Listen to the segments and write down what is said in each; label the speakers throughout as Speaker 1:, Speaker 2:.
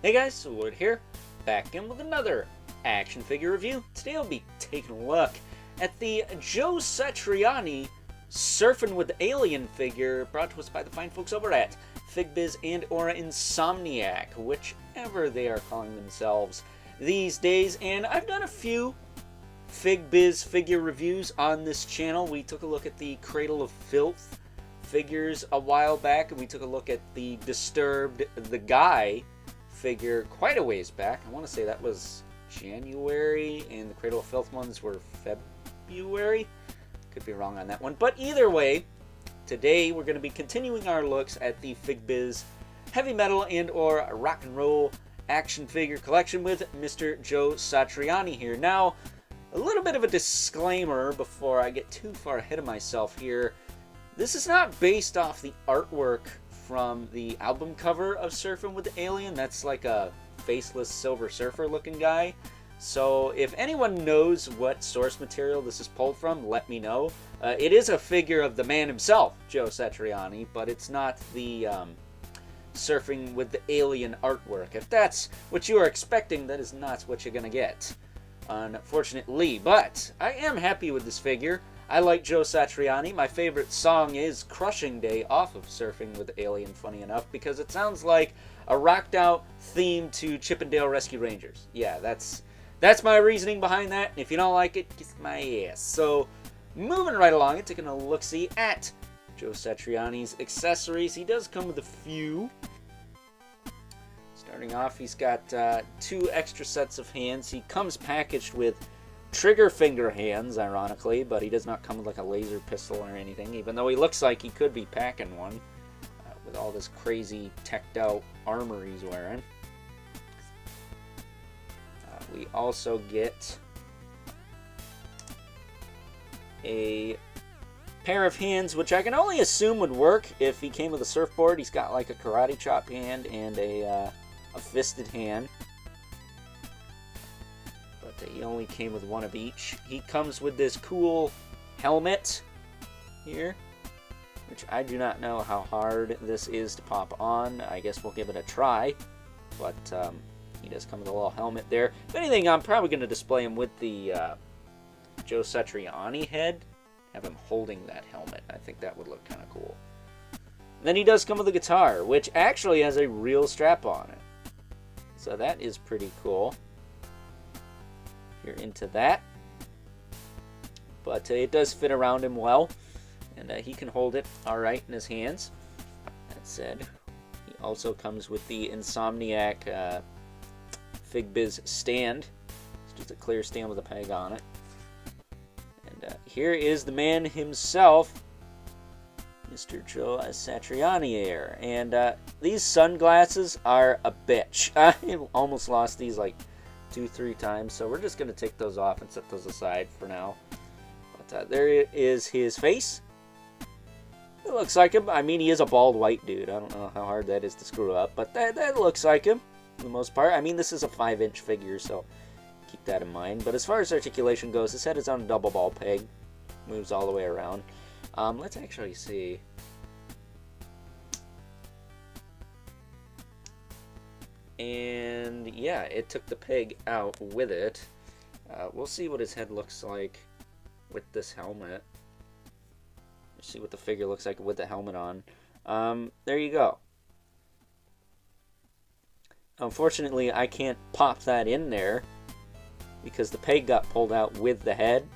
Speaker 1: Hey guys, Lord here, back in with another action figure review. Today I'll be taking a look at the Joe Satriani Surfing with Alien figure brought to us by the fine folks over at FigBiz and or Insomniac, whichever they are calling themselves these days. And I've done a few FigBiz figure reviews on this channel. We took a look at the Cradle of Filth figures a while back, and we took a look at the Disturbed the Guy figure quite a ways back. I want to say that was January, and the Cradle of Filth ones were February. Could be wrong on that one. But either way, today we're going to be continuing our looks at the FigBiz heavy metal and or rock and roll action figure collection with Mr. Joe Satriani here. Now, a little bit of a disclaimer before I get too far ahead of myself here. This is not based off the artwork from the album cover of Surfing with the Alien. That's like a faceless Silver Surfer looking guy. So if anyone knows what source material this is pulled from, let me know. It is a figure of the man himself, Joe Satriani, but it's not the Surfing with the Alien artwork. If that's what you are expecting, that is not what you're gonna get, unfortunately. But I am happy with this figure. I like Joe Satriani. My favorite song is Crushing Day off of Surfing with the Alien, funny enough, because it sounds like a rocked out theme to Chippendale Rescue Rangers. Yeah, that's my reasoning behind that. And if you don't like it, kiss my ass. So, moving right along and taking a look-see at Joe Satriani's accessories. He does come with a few. Starting off, he's got 2 extra sets of hands. He comes packaged with trigger finger hands, ironically, but he does not come with like a laser pistol or anything, even though he looks like he could be packing one with all this crazy teched out armor he's wearing. We also get a pair of hands, which I can only assume would work if he came with a surfboard. He's got like a karate chop hand and a fisted hand. But he only came with one of each. He comes with this cool helmet here, which I do not know how hard this is to pop on. I guess we'll give it a try. But he does come with a little helmet there. If anything, I'm probably going to display him with the Joe Satriani head. Have him holding that helmet. I think that would look kind of cool. Then he does come with a guitar, which actually has a real strap on it. So that is pretty cool. If you're into that. But it does fit around him well. And he can hold it alright in his hands. That said, he also comes with the Insomniac FigBiz stand. It's just a clear stand with a peg on it. And here is the man himself, Mr. Joe Satriani here. And these sunglasses are a bitch. I almost lost these like 2-3 times, so we're just going to take those off and set those aside for now. But there is his face. It looks like him. I mean, he is a bald white dude. I don't know how hard that is to screw up, but that looks like him for the most part. I mean, this is a 5-inch figure, so keep that in mind. But as far as articulation goes, his head is on a double ball peg. Moves all the way around. Let's actually see. And yeah, it took the peg out with it. We'll see what his head looks like with this helmet. Let's see what the figure looks like with the helmet on. There you go. Unfortunately, I can't pop that in there because the peg got pulled out with the head.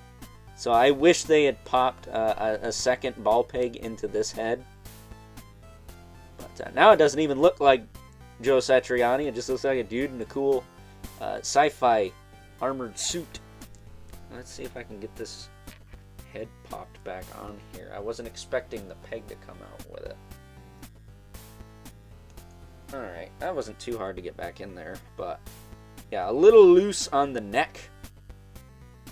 Speaker 1: So I wish they had popped a second ball peg into this head. But now it doesn't even look like Joe Satriani. It just looks like a dude in a cool sci-fi armored suit. Let's see if I can get this head popped back on here. I wasn't expecting the peg to come out with it. Alright, that wasn't too hard to get back in there, but yeah, a little loose on the neck.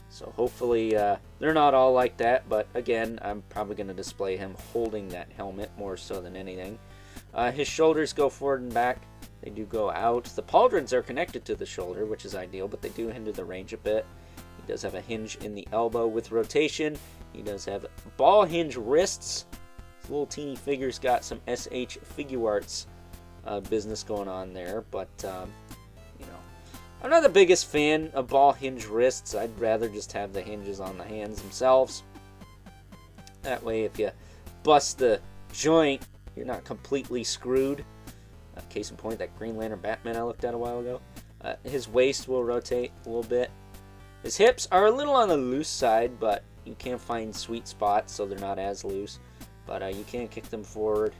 Speaker 1: So hopefully they're not all like that, but again, I'm probably going to display him holding that helmet more so than anything. His shoulders go forward and back. They do go out. The pauldrons are connected to the shoulder, which is ideal, but they do hinder the range a bit. He does have a hinge in the elbow with rotation. He does have ball hinge wrists. This little teeny figure's got some SH Figuarts business going on there. But, you know, I'm not the biggest fan of ball hinge wrists. I'd rather just have the hinges on the hands themselves. That way, if you bust the joint, you're not completely screwed. Case in point, that Green Lantern Batman I looked at a while ago. His waist will rotate a little bit. His hips are a little on the loose side, but you can find sweet spots, so they're not as loose. But you can kick them forward.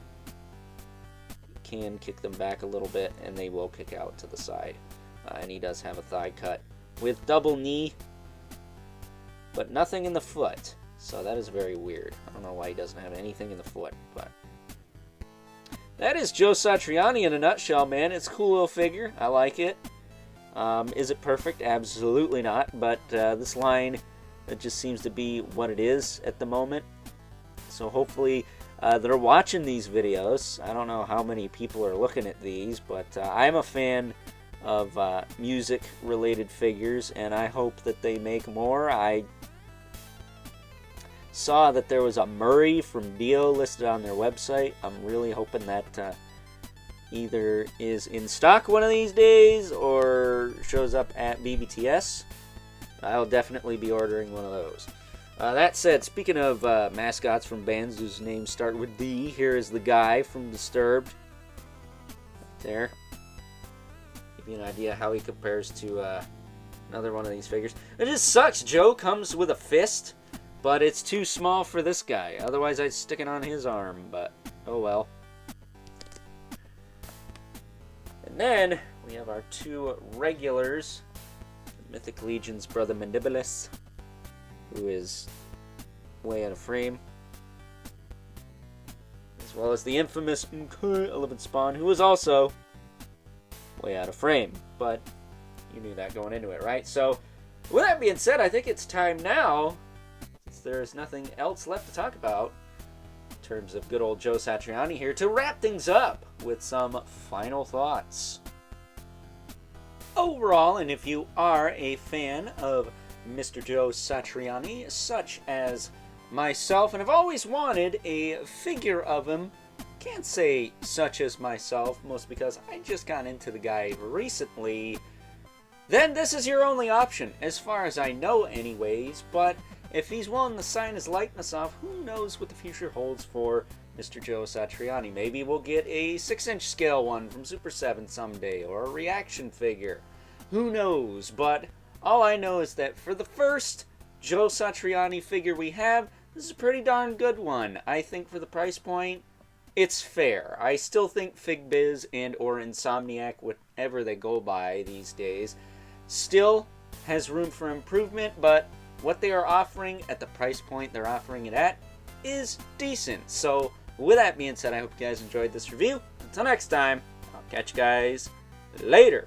Speaker 1: You can kick them back a little bit, and they will kick out to the side. And he does have a thigh cut with double knee, but nothing in the foot. So that is very weird. I don't know why he doesn't have anything in the foot, but that is Joe Satriani in a nutshell, man. It's a cool little figure. I like it. Is it perfect? Absolutely not. But this line, it just seems to be what it is at the moment. So hopefully they're watching these videos. I don't know how many people are looking at these, but I'm a fan of music-related figures, and I hope that they make more. I saw that there was a Murray from Dio listed on their website. I'm really hoping that either is in stock one of these days or shows up at BBTS. I'll definitely be ordering one of those. That said, speaking of mascots from bands whose names start with D, here is the guy from Disturbed. Right there. Give you an idea how he compares to another one of these figures. It just sucks. Joe comes with a fist, but it's too small for this guy. Otherwise, I'd stick it on his arm, but oh well. And then we have our two regulars. Mythic Legion's brother Mandibulus, who is way out of frame. As well as the infamous 11 Spawn, who is also way out of frame. But you knew that going into it, right? So, with that being said, I think it's time now, since there is nothing else left to talk about in terms of good old Joe Satriani here, to wrap things up with some final thoughts. Overall, and if you are a fan of Mr. Joe Satriani, such as myself, and have always wanted a figure of him, can't say such as myself, mostly because I just got into the guy recently, then this is your only option, as far as I know anyways. But if he's willing to sign his likeness off, who knows what the future holds for Mr. Joe Satriani. Maybe we'll get a 6-inch scale one from Super 7 someday, or a reaction figure. Who knows? But all I know is that for the first Joe Satriani figure we have, this is a pretty darn good one. I think for the price point, it's fair. I still think FigBiz and or Insomniac, whatever they go by these days, still has room for improvement, but what they are offering at the price point they're offering it at is decent. So with that being said, I hope you guys enjoyed this review. Until next time, I'll catch you guys later.